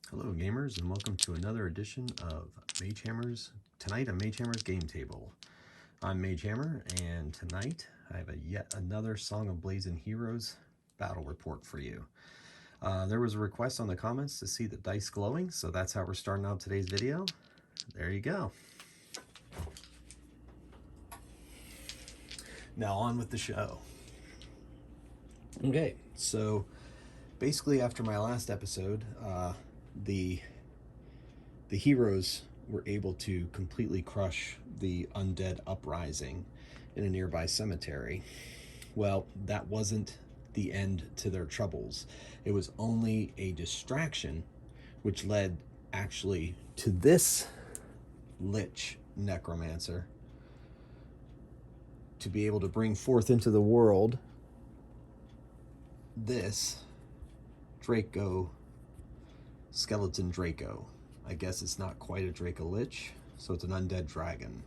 Hello gamers, and welcome to another edition of Magehammer's. Tonight on Magehammer's Game Table. I'm Magehammer, and tonight I have yet another Song of Blazing Heroes battle report for you. There was a request on the comments to see the dice glowing, so that's how we're starting out today's video. There you go. Now on with the show. Okay, so basically after my last episode, the heroes were able to completely crush the undead uprising in a nearby cemetery. Well, that wasn't the end to their troubles. It was only a distraction, which led actually to this lich necromancer to be able to bring forth into the world this Draco, skeleton Draco. I guess it's not quite a Draco lich, so it's an undead dragon.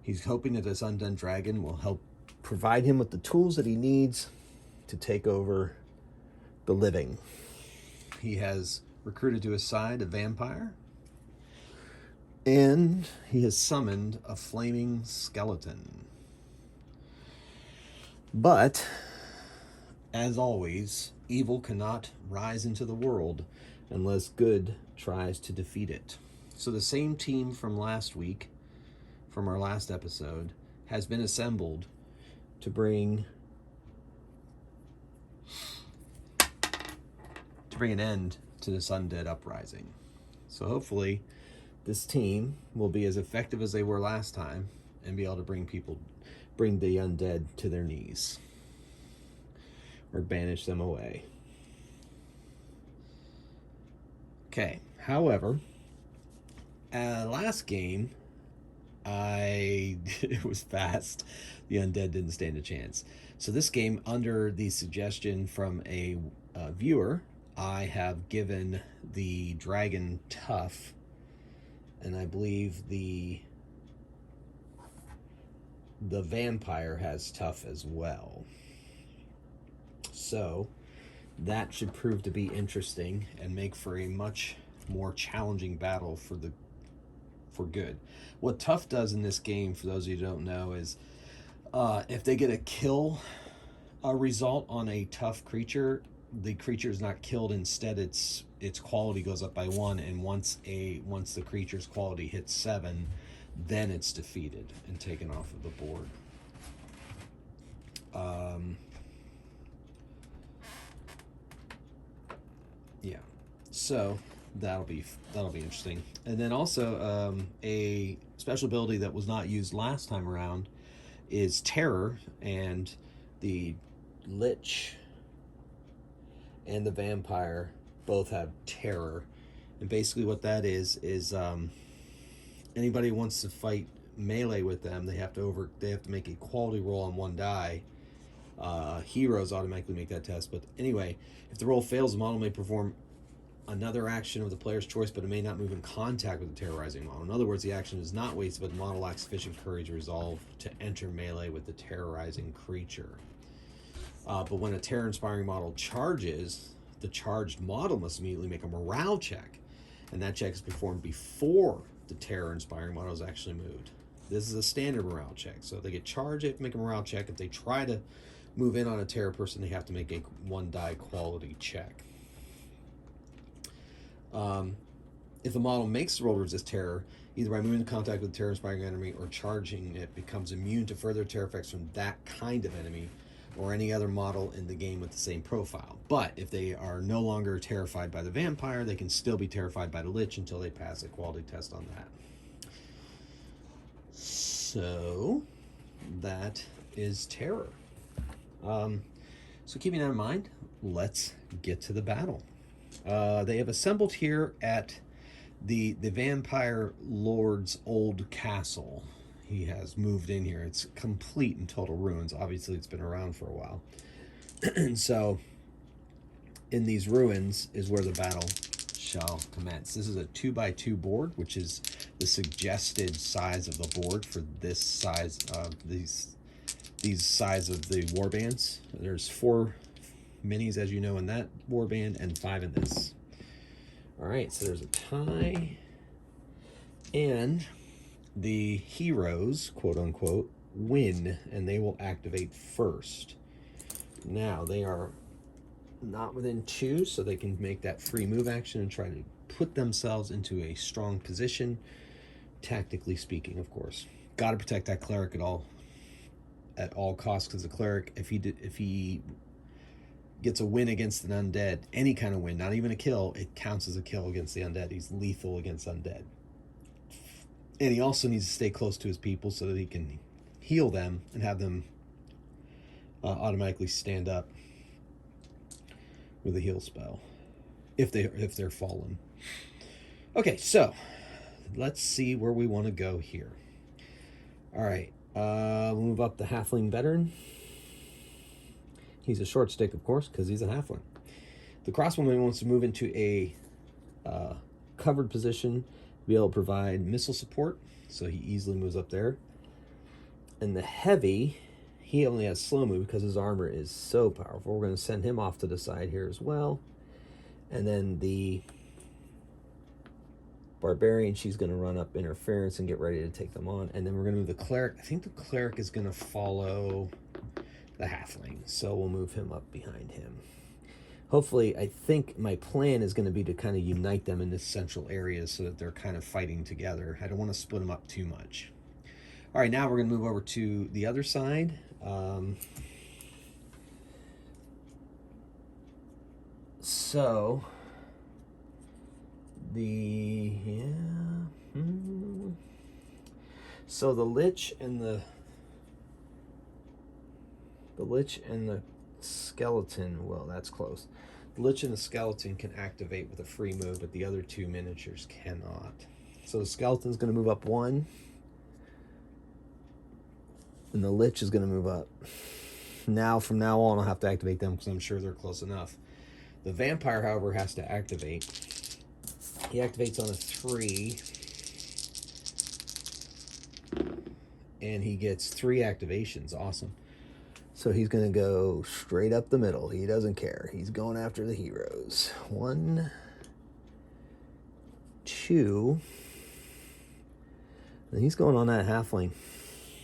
He's hoping that this undead dragon will help provide him with the tools that he needs to take over the living. He has recruited to his side a vampire, and he has summoned a flaming skeleton. But, as always, evil cannot rise into the world unless good tries to defeat it. So the same team from last week, from our last episode, has been assembled to bring an end to this undead uprising. So hopefully this team will be as effective as they were last time and be able to bring the undead to their knees or banish them away. Okay, however, last game, it was fast. The undead didn't stand a chance. So this game, under the suggestion from a viewer, I have given the dragon tough, and I believe the vampire has tough as well. So that should prove to be interesting and make for a much more challenging battle for good. What tough does in this game, for those of you who don't know, is if they get a kill result on a tough creature, the creature is not killed. Instead, its quality goes up by 1, and once the creature's quality hits 7, then it's defeated and taken off of the board. Yeah, so that'll be interesting. And then also a special ability that was not used last time around is Terror, and the Lich and the Vampire both have Terror. And basically what that is anybody who wants to fight melee with them, they have to make a quality roll on 1 die. Heroes automatically make that test, but anyway, if the roll fails, the model may perform another action of the player's choice, but it may not move in contact with the terrorizing model. In other words, the action is not wasted, but the model lacks sufficient courage or resolve to enter melee with the terrorizing creature. But when a terror-inspiring model charges, the charged model must immediately make a morale check, and that check is performed before the terror-inspiring model is actually moved. This is a standard morale check, so if they get charged, they have to make a morale check. If they try to move in on a terror person, they have to make a 1 die quality check. If the model makes the roll to resist terror, either by moving in contact with the terror-inspiring enemy or charging it, becomes immune to further terror effects from that kind of enemy or any other model in the game with the same profile. But if they are no longer terrified by the vampire, they can still be terrified by the lich until they pass a quality test on that. So that is Terror. So keeping that in mind, let's get to the battle. They have assembled here at the Vampire Lord's old castle. He has moved in here. It's complete and total ruins. Obviously, it's been around for a while. And so, in these ruins is where the battle shall commence. This is a 2x2 board, which is the suggested size of the board for this size of these size of the warbands. There's 4 minis, as you know, in that warband, and 5 in this. Alright, so there's a tie. And the heroes, quote unquote, win, and they will activate first. Now, they are not within 2, so they can make that free move action and try to put themselves into a strong position, tactically speaking, of course. Got to protect that cleric at all costs, because the cleric, if he gets a win against an undead, any kind of win, not even a kill, it counts as a kill against the undead. He's lethal against undead. And he also needs to stay close to his people so that he can heal them and have them automatically stand up with a heal spell if they're fallen. Okay, so let's see where we want to go here. All right, we'll move up the halfling veteran. He's a short stick, of course, because he's a halfling. The crossbowman wants to move into a covered position, be able to provide missile support, so he easily moves up there. And the heavy, he only has slow move because his armor is so powerful. We're going to send him off to the side here as well. And then the barbarian, she's going to run up interference and get ready to take them on. And then we're going to move the cleric. I think the cleric is going to follow the halfling, so we'll move him up behind him. Hopefully, I think my plan is going to be to kind of unite them in this central area so that they're kind of fighting together. I don't want to split them up too much. All right, now we're going to move over to the other side. So the lich and the skeleton, well, that's close. The lich and the skeleton can activate with a free move, but the other 2 miniatures cannot. So the skeleton's going to move up 1, and the lich is going to move up. Now, from now on, I'll have to activate them because I'm sure they're close enough. The vampire, however, has to activate. He activates on a 3, and he gets 3 activations. Awesome. So he's going to go straight up the middle. He doesn't care. He's going after the heroes. 1, 2. And he's going on that halfling.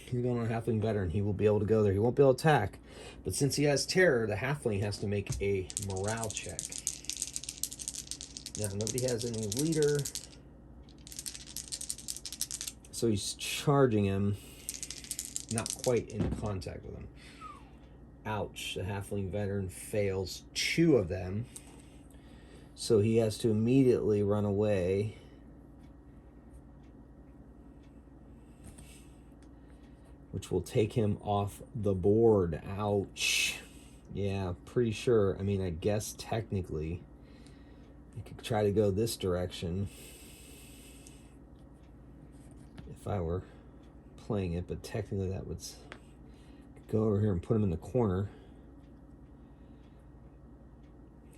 He's going on a halfling veteran. He will be able to go there. He won't be able to attack. But since he has terror, the halfling has to make a morale check. Now, nobody has any leader. So he's charging him. Not quite in contact with him. Ouch, the halfling veteran fails 2 of them. So he has to immediately run away. Which will take him off the board. Ouch. Yeah, pretty sure. I mean, I guess technically I could try to go this direction if I were playing it, but technically that would go over here and put him in the corner.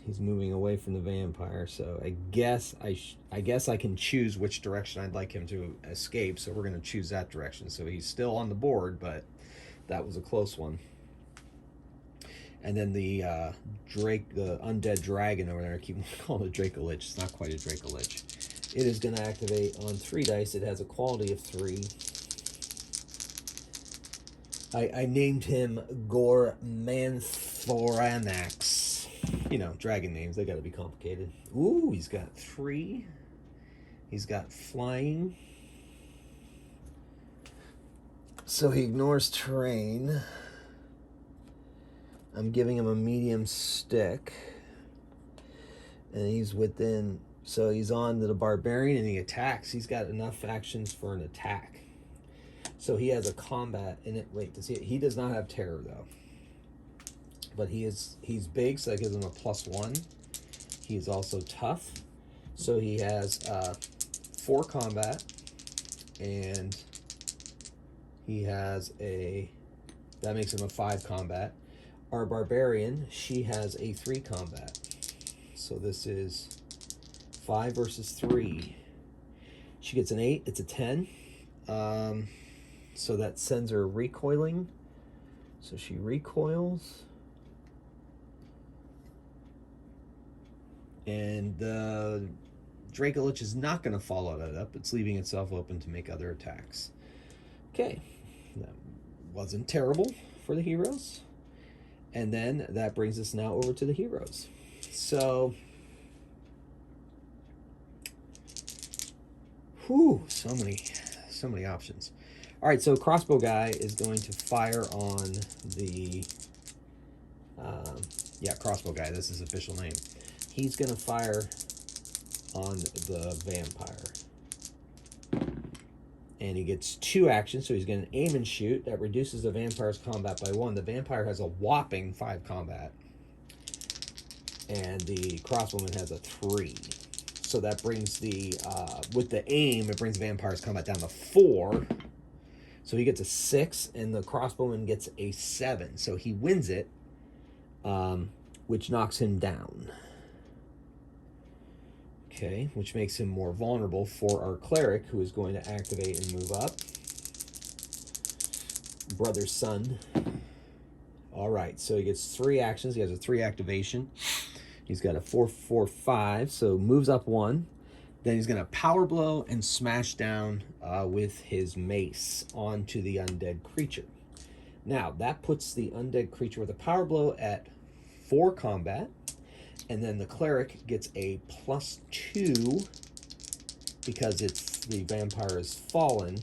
He's moving away from the vampire, so I guess I can choose which direction I'd like him to escape, so we're going to choose that direction. So he's still on the board, but that was a close one. And then the Undead Dragon over there, I keep calling it Draco Lich. It's not quite a Draco Lich. It is going to activate on 3 dice. It has a quality of 3. I named him Gormanthorax. You know, dragon names, they got to be complicated. Ooh, he's got 3. He's got flying. So he ignores terrain. I'm giving him a medium stick. And he's within, so he's on to the barbarian and he attacks. He's got enough actions for an attack. So he has a combat in it. Wait, he does not have terror though. But he's big, so that gives him a +1. He is also tough. So he has 4 combat. And he has that makes him a 5 combat. Our barbarian, she has a 3 combat. So this is 5 versus 3. She gets an 8, it's a 10. So that sends her recoiling. So she recoils. And the Draco Lich is not going to follow that up. It's leaving itself open to make other attacks. Okay, that wasn't terrible for the heroes. And then that brings us now over to the heroes. So, so many options. All right, so crossbow guy is going to fire on the, crossbow guy, that's his official name. He's going to fire on the vampire. And he gets 2 actions, so he's going to aim and shoot. That reduces the vampire's combat by 1. The vampire has a whopping 5 combat. And the crossbowman has a 3. So that brings the, with the aim, it brings the vampire's combat down to 4. So he gets a 6, and the crossbowman gets a 7. So he wins it, which knocks him down. Okay, which makes him more vulnerable for our cleric, who is going to activate and move up. Brother's son. All right, so he gets 3 actions. He has a 3 activation. He's got a 4/4/5, so moves up 1. Then he's going to power blow and smash down with his mace onto the undead creature. Now, that puts the undead creature with a power blow at 4 combat. And then the cleric gets a +2 because the vampire is fallen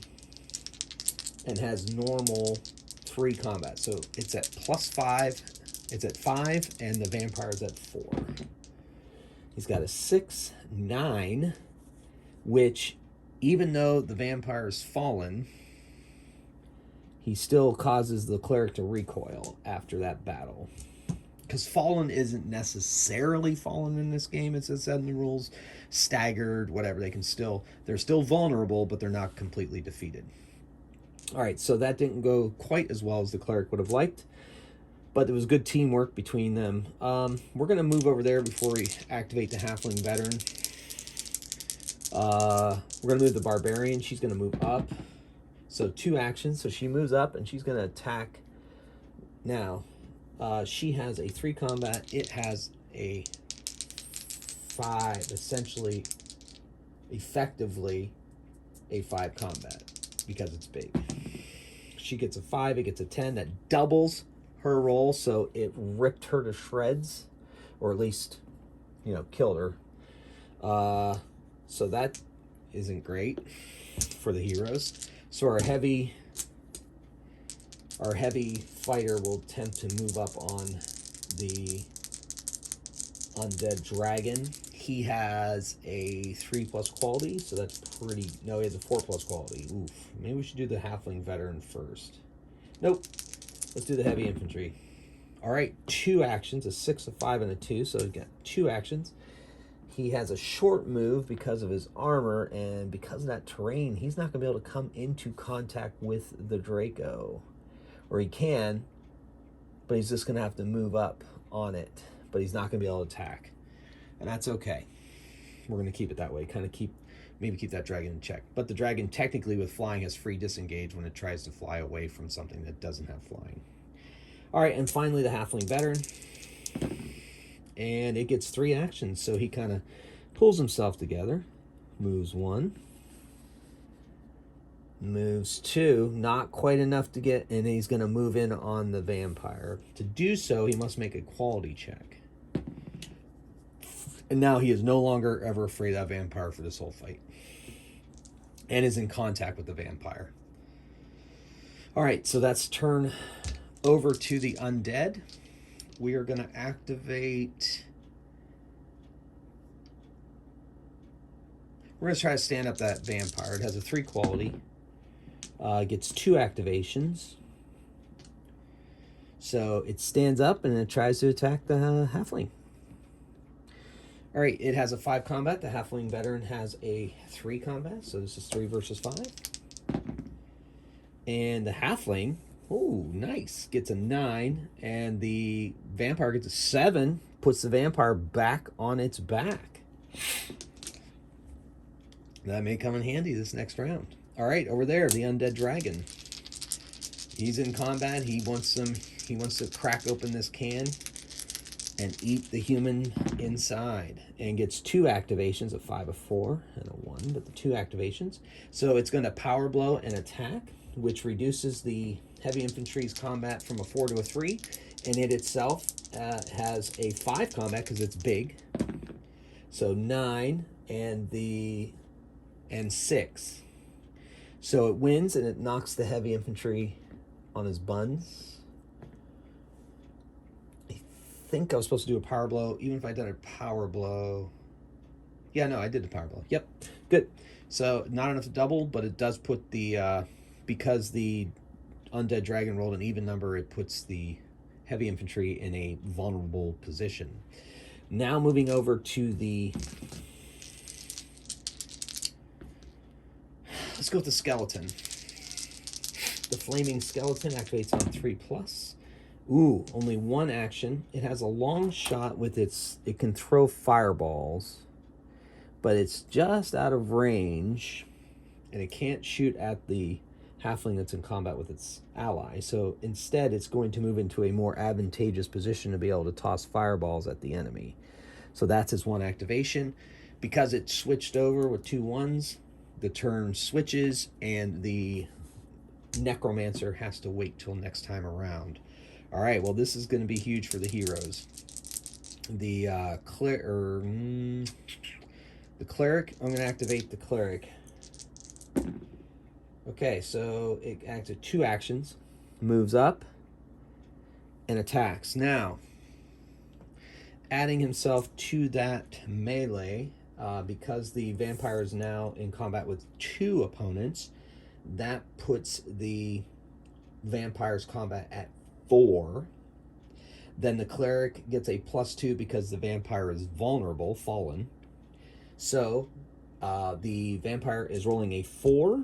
and has normal 3 combat. So it's at +5. It's at 5, and the vampire is at 4. He's got a 6, 9, which, even though the vampire is fallen, he still causes the cleric to recoil after that battle. Because fallen isn't necessarily fallen in this game, it says in the rules, staggered, whatever. They're still vulnerable, but they're not completely defeated. All right, so that didn't go quite as well as the cleric would have liked, but it was good teamwork between them. We're going to move over there before we activate the halfling veteran. We're going to move the barbarian. She's going to move up. So 2 actions. So she moves up, and she's going to attack now. She has a 3 combat. It has a 5, essentially, effectively a 5 combat because it's big. She gets a 5, it gets a 10. That doubles her roll, so it ripped her to shreds, or at least, killed her. So that isn't great for the heroes. So our heavy fighter will attempt to move up on the Undead Dragon. He has a 3+ quality, so that's pretty... No, he has a 4+ quality. Oof. Maybe we should do the halfling veteran first. Nope. Let's do the heavy infantry. All right, 2 actions, a 6, a 5, and a 2, so we've got 2 actions. He has a short move because of his armor, and because of that terrain, he's not going to be able to come into contact with the Draco. Or he can, but he's just going to have to move up on it. But he's not going to be able to attack. And that's okay. We're going to keep it that way. Maybe keep that dragon in check. But the dragon, technically, with flying, has free disengage when it tries to fly away from something that doesn't have flying. All right, and finally, the halfling veteran. And it gets 3 actions. So he kind of pulls himself together. Moves 1. Moves 2, not quite enough to get, and he's going to move in on the vampire. To do so, he must make a quality check. And now he is no longer ever afraid of that vampire for this whole fight. And is in contact with the vampire. All right, so that's turn over to the undead. We are going to activate... We're going to try to stand up that vampire. It has a 3 quality. Gets 2 activations. So it stands up and it tries to attack the halfling. All right, it has a 5 combat. The halfling veteran has a 3 combat. So this is 3 versus 5. And the halfling, nice, gets a 9. And the vampire gets a 7. Puts the vampire back on its back. That may come in handy this next round. All right, over there, the Undead Dragon. He's in combat. He wants to crack open this can and eat the human inside, and gets 2 activations, a 5, a 4, and a 1, but the 2 activations. So it's going to power blow and attack, which reduces the heavy infantry's combat from a 4 to a 3, and it itself has a 5 combat because it's big. So 9 and 6. So it wins, and it knocks the heavy infantry on his buns. I think I was supposed to do a power blow, even if I did a power blow. Yeah, no, I did the power blow. Yep, good. So not enough to double, but it does put the, because the Undead Dragon rolled an even number, it puts the heavy infantry in a vulnerable position. Now moving over to the, let's go with the skeleton. The flaming skeleton activates on 3+. Ooh, only 1 action. It has a long shot with its, it can throw fireballs, but it's just out of range, and it can't shoot at the halfling that's in combat with its ally. So instead, it's going to move into a more advantageous position to be able to toss fireballs at the enemy. So that's its 1 activation. Because it switched over with 2 1s, the turn switches, and the necromancer has to wait till next time around. All right, well, this is going to be huge for the heroes. The cleric, I'm going to activate the cleric. Okay, so it acts at 2 actions, moves up, and attacks. Now, adding himself to that melee, because the vampire is now in combat with 2 opponents, that puts the vampire's combat at 4. Then the cleric gets a +2 because the vampire is vulnerable, fallen. So the vampire is rolling a 4,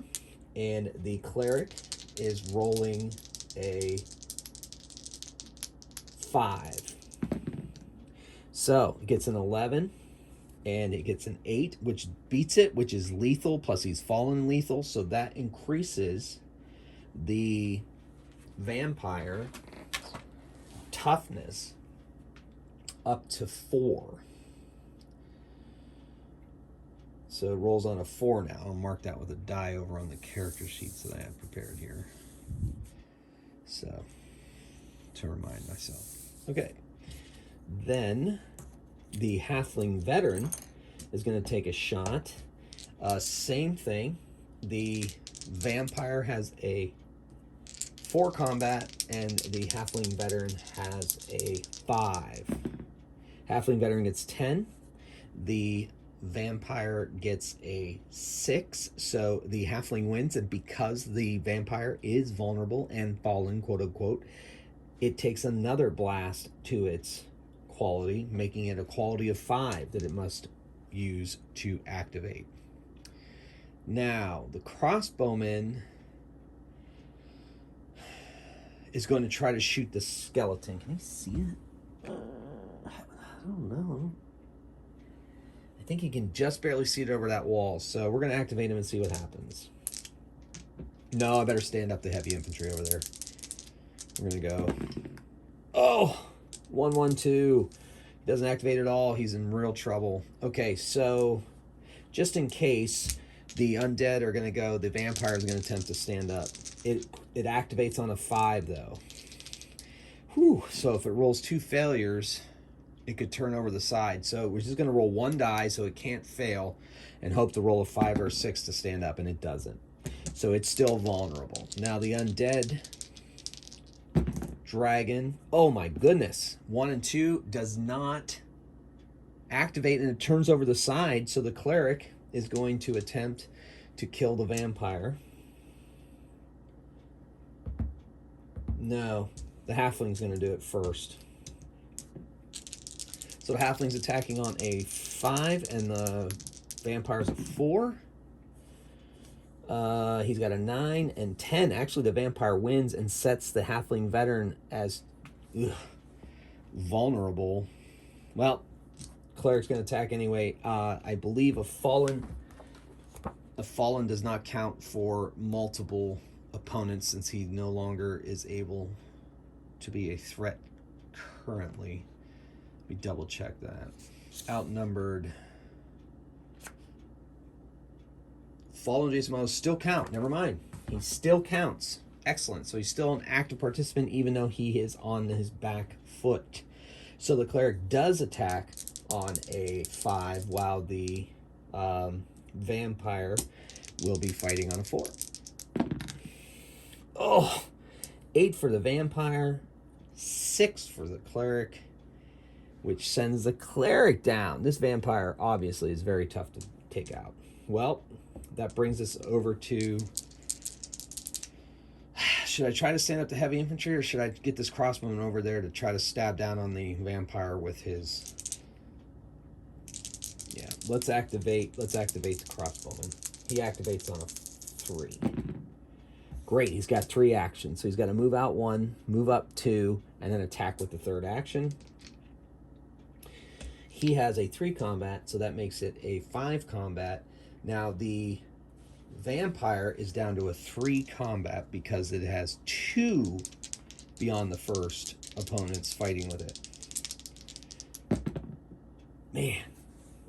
and the cleric is rolling a 5. So it gets an 11, and it gets an 8, which beats it, which is lethal, plus he's fallen lethal, so that increases the vampire toughness up to 4. So it rolls on a 4 now. I'll mark that with a die over on the character sheets that I have prepared here. So, to remind myself. Okay. Then, the halfling veteran is going to take a shot. Same thing. The vampire has a 4 combat, and the halfling veteran has a 5. Halfling veteran gets 10. The vampire gets a 6. So the halfling wins, and because the vampire is vulnerable and fallen, quote unquote, it takes another blast to its quality, making it a quality of 5 that it must use to activate. Now, the crossbowman is going to try to shoot the skeleton. Can you see it? I don't know. I think you can just barely see it over that wall. So we're going to activate him and see what happens. No, I better stand up the heavy infantry over there. We're going to go. Oh, 1-1-2. He doesn't activate at all. He's in real trouble. Okay, so just in case, the undead are going to go. The vampire is going to attempt to stand up. It activates on a 5, though. Whew. So if it rolls 2 failures, it could turn over the side. So we're just going to roll 1 die so it can't fail and hope to roll a 5 or a 6 to stand up, and it doesn't. So it's still vulnerable. Now the Undead Dragon, oh my goodness, 1 and 2 does not activate, and it turns over the side, so the cleric is going to attempt to kill the vampire. No, the halfling's going to do it first. So the halfling's attacking on a 5, and the vampire's a 4. He's got a 9 and 10. Actually, the vampire wins and sets the halfling veteran as vulnerable. Well, cleric's going to attack anyway. I believe a fallen does not count for multiple opponents since he no longer is able to be a threat currently. Let me double check that. Outnumbered. Fallen adjacent models still count. Never mind. He still counts. Excellent. So he's still an active participant even though he is on his back foot. So the cleric does attack on a 5 while the vampire will be fighting on a 4. Oh, 8 for the vampire, 6 for the cleric, which sends the cleric down. This vampire obviously is very tough to take out. Well, that brings us over to... Should I try to stand up to heavy infantry, or should I get this crossbowman over there to try to stab down on the vampire with his... Yeah, let's activate the crossbowman. He activates on a 3. Great, he's got 3 actions. So he's got to move out 1, move up 2, and then attack with the 3rd action. He has a 3 combat, so that makes it a 5 combat. Now the vampire is down to a 3 combat because it has 2 beyond the first opponents fighting with it. Man.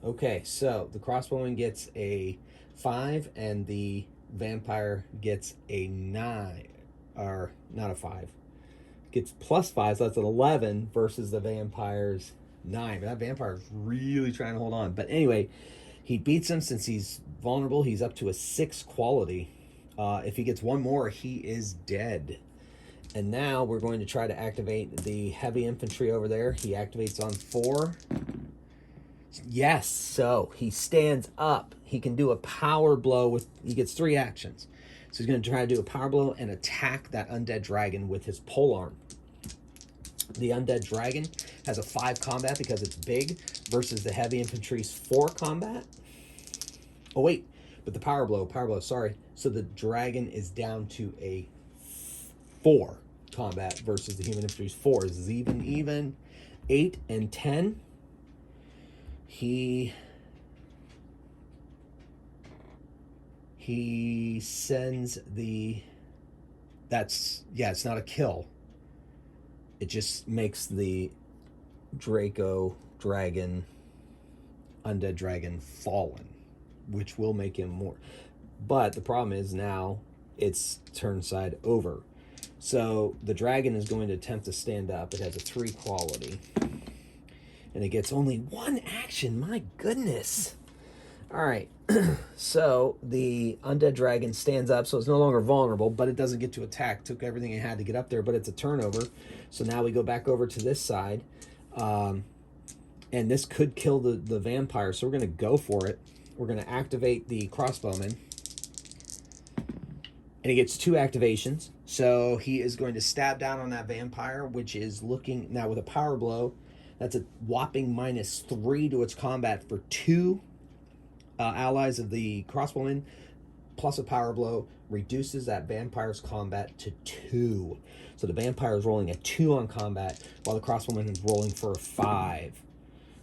Okay, so the crossbowman gets a 5 and the vampire gets a 9, or not a 5. Gets plus 5, so that's an 11 versus the vampire's 9. That vampire's really trying to hold on. But anyway, he beats him since he's vulnerable. He's up to a 6 quality. If he gets 1 more, he is dead. And now we're going to try to activate the heavy infantry over there. He activates on 4. Yes, so he stands up. He can do a power blow with... He gets 3 actions. So he's going to try to do a power blow and attack that Undead Dragon with his polearm. The Undead Dragon has a 5 combat because it's big versus the heavy infantry's 4 combat. Oh, wait. But the power blow, sorry. So the dragon is down to a 4 combat versus the human infantry's 4. This is even. 8 and 10. He sends the... That's... Yeah, it's not a kill. It just makes the Draco dragon, Undead Dragon, fallen, which will make him more. But the problem is now it's turn side over. So the dragon is going to attempt to stand up. It has a 3 quality. And it gets only 1 action. My goodness. All right. So the Undead Dragon stands up, so it's no longer vulnerable, but it doesn't get to attack. Took everything it had to get up there, but it's a turnover. So now we go back over to this side. And this could kill the vampire, so we're going to go for it. We're going to activate the crossbowman. And he gets 2 activations. So he is going to stab down on that vampire, which is looking... Now with a power blow, that's a whopping -3 to its combat for 2 allies of the crossbowman, plus a power blow, reduces that vampire's combat to 2. So the vampire is rolling a 2 on combat, while the crossbowman is rolling for a 5.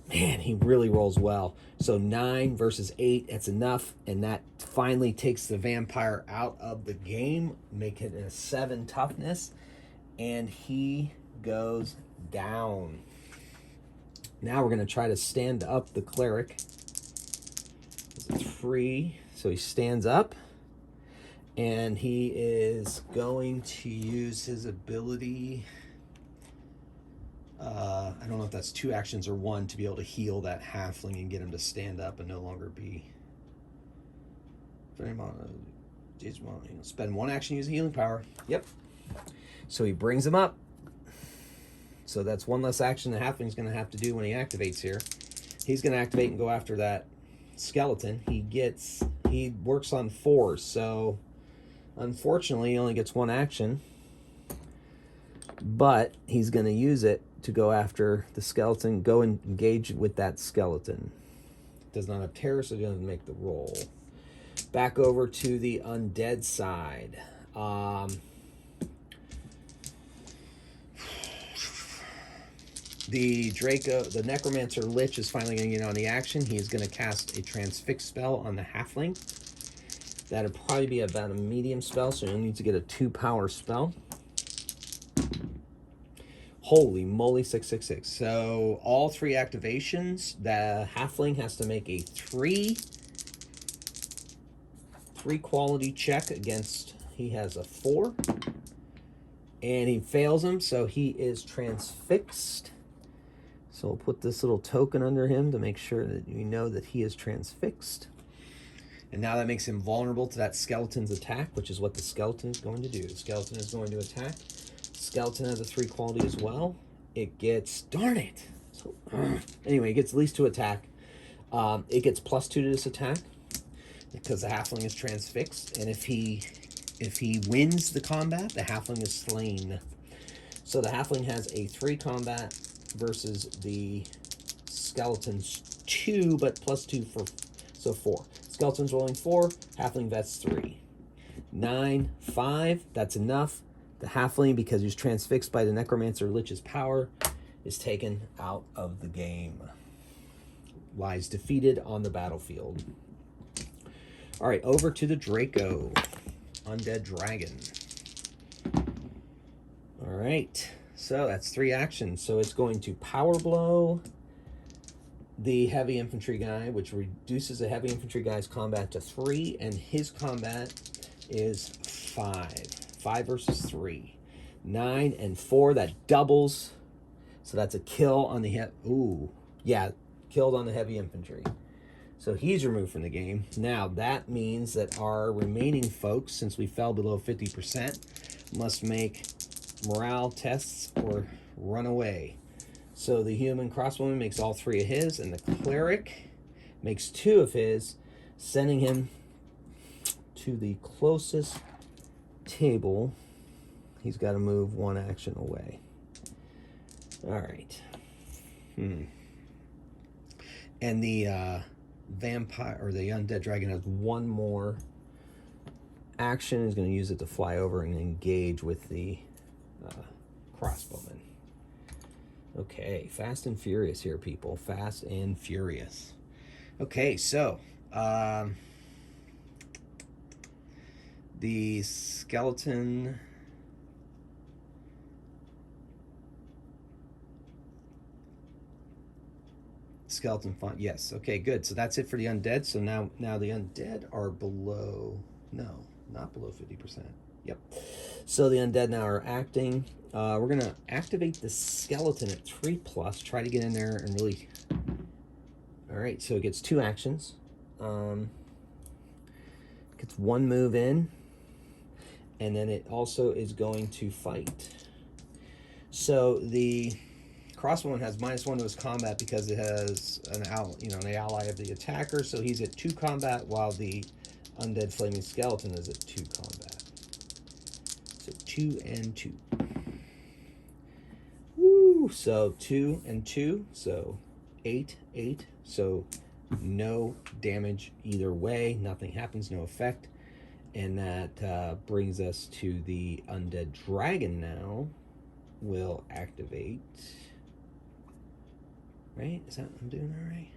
Man, he really rolls well. So 9 versus 8, that's enough, and that finally takes the vampire out of the game, making it a 7 toughness, and he goes down. Now we're going to try to stand up the cleric. It's 3, so he stands up, and he is going to use his ability. I don't know if that's 2 actions or 1 to be able to heal that halfling and get him to stand up and no longer be. Spend 1 action using healing power. Yep. So he brings him up. So that's 1 less action the halfling's going to have to do when he activates here. He's going to activate and go after that skeleton. He works on 4, so unfortunately he only gets 1 action. But he's going to use it to go after the skeleton, go and engage with that skeleton. Does not have terror, so he doesn't make the roll. Back over to the undead side. The Draco, the necromancer lich is finally going to get on the action. He is going to cast a transfix spell on the halfling. That'll probably be about a medium spell, so you'll need to get a 2 power spell. Holy moly, 666. So all 3 activations, the halfling has to make a 3 quality check against, he has a 4. And he fails him, so he is transfixed. So we'll put this little token under him to make sure that we know that he is transfixed. And now that makes him vulnerable to that skeleton's attack, which is what the skeleton is going to do. The skeleton is going to attack. Skeleton has a 3 quality as well. It gets, darn it. So, anyway, it gets at least 2 attack. It gets +2 to this attack because the halfling is transfixed. And if he wins the combat, the halfling is slain. So the halfling has a 3 combat versus the skeleton's 2, but +2 for, so 4. Skeleton's rolling 4, halfling vets 3. 9, 5, that's enough. The halfling, because he's transfixed by the necromancer lich's power, is taken out of the game. Lies defeated on the battlefield. All right, over to the Draco. Undead Dragon. All right, so that's 3 actions. So it's going to power blow the heavy infantry guy, which reduces the heavy infantry guy's combat to 3, and his combat is 5. 5 versus 3. 9 and 4, that doubles. So that's a kill on the killed on the heavy infantry. So he's removed from the game. Now that means that our remaining folks, since we fell below 50%, must make morale tests or run away. So the human crossbowman makes all 3 of his, and the cleric makes 2 of his, sending him to the closest table. He's got to move 1 action away. All right. And the vampire, or the undead dragon, has 1 more action. He's going to use it to fly over and engage with the crossbowman. Okay, fast and furious here, people. Fast and furious. Okay, so the skeleton font, yes. Okay, good. So that's it for the undead. So now the undead are below, no, not below 50%. Yep. So the undead now are acting. We're going to activate the skeleton at 3+, try to get in there and really... All right, so it gets 2 actions. Gets 1 move in, and then it also is going to fight. So the crossbowman has -1 to his combat because it has an ally of the attacker, so he's at 2 combat, while the undead flaming skeleton is at 2 combat. So 2 and 2. Woo! So 2 and 2, so 8, 8. So no damage either way. Nothing happens, no effect. And that brings us to the undead dragon now. Will activate. Right? Is that, I'm doing that right?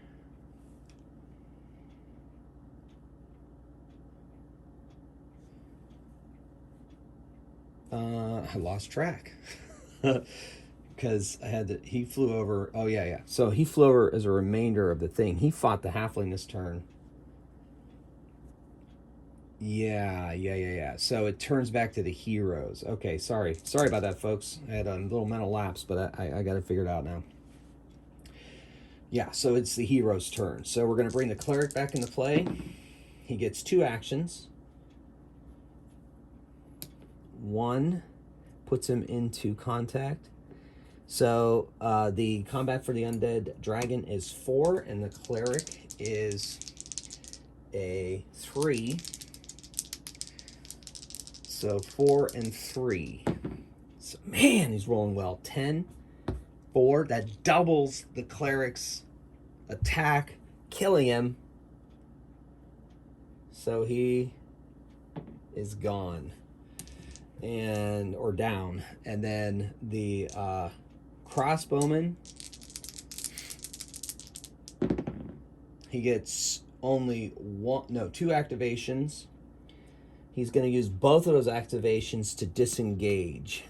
I lost track. Because he flew over. Oh, yeah. So he flew over as a remainder of the thing. He fought the halfling this turn. Yeah. So it turns back to the heroes. Okay, sorry about that, folks. I had a little mental lapse, but I got it figured out now. Yeah, so it's the hero's turn. So we're going to bring the cleric back into play. He gets 2 actions. 1 puts him into contact. So the combat for the undead dragon is 4, and the cleric is a 3. So 4 and 3. So, man, he's rolling well. 10, 4. That doubles the cleric's attack, killing him. So he is gone. Or down. And then the crossbowman, he gets only 2 activations. He's going to use both of those activations to disengage.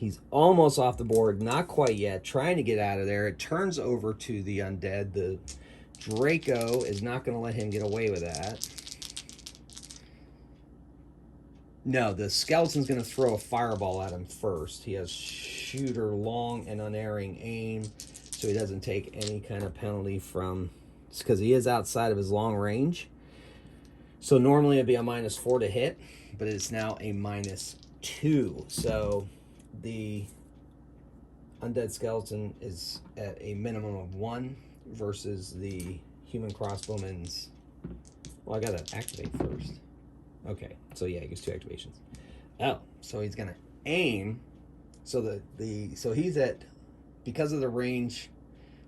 He's almost off the board, not quite yet, trying to get out of there. It turns over to the undead. The Draco is not going to let him get away with that. No, the skeleton's going to throw a fireball at him first. He has shooter, long, and unerring aim, so he doesn't take any kind of penalty from... It's because he is outside of his long range. So normally it'd be a -4 to hit, but it's now a -2. So the undead skeleton is at a minimum of 1 versus the human crossbowman's... Well, I got to activate first. Okay, so yeah, he gets 2 activations. Oh, so he's gonna aim. So so he's at, because of the range,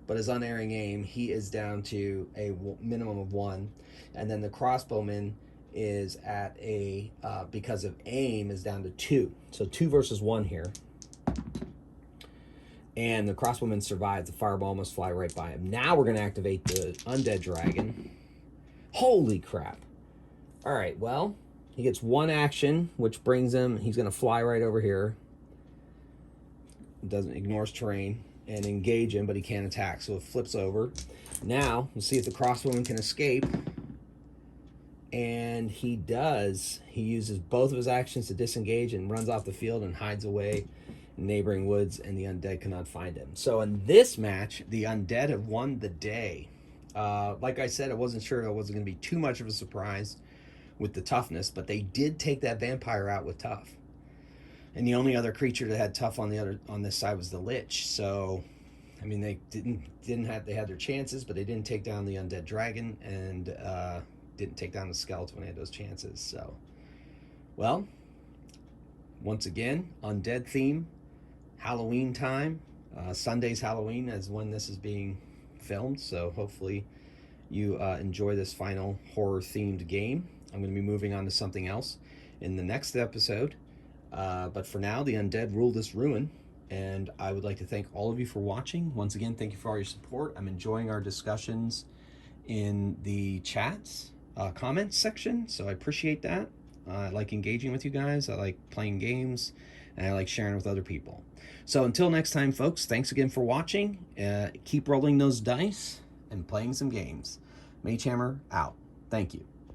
but his unerring aim, he is down to a minimum of 1, and then the crossbowman is at a because of aim is down to 2. So 2 versus 1 here. And the crossbowman survives. The fireball must fly right by him. Now we're gonna activate the Undead Dragon. Holy crap! All right, well. He gets 1 action, which brings him, he's going to fly right over here. Ignores terrain and engage him, but he can't attack, so it flips over. Now, we'll see if the crossbowman can escape. And he does. He uses both of his actions to disengage and runs off the field and hides away in neighboring woods, and the undead cannot find him. So in this match, the undead have won the day. Like I said, I wasn't sure it wasn't going to be too much of a surprise with the toughness, but they did take that vampire out with tough, and the only other creature that had tough on this side was the lich. So I mean, they they had their chances, but they didn't take down the undead dragon, and didn't take down the skeleton when they had those chances. So, well, once again, undead theme, Halloween time. Sunday's Halloween is when this is being filmed, so hopefully you enjoy this final horror themed game. I'm going to be moving on to something else in the next episode. But for now, the undead rule this ruin. And I would like to thank all of you for watching. Once again, thank you for all your support. I'm enjoying our discussions in the chats, comments section. So I appreciate that. I like engaging with you guys. I like playing games. And I like sharing with other people. So until next time, folks, thanks again for watching. Keep rolling those dice and playing some games. Magehammer out. Thank you.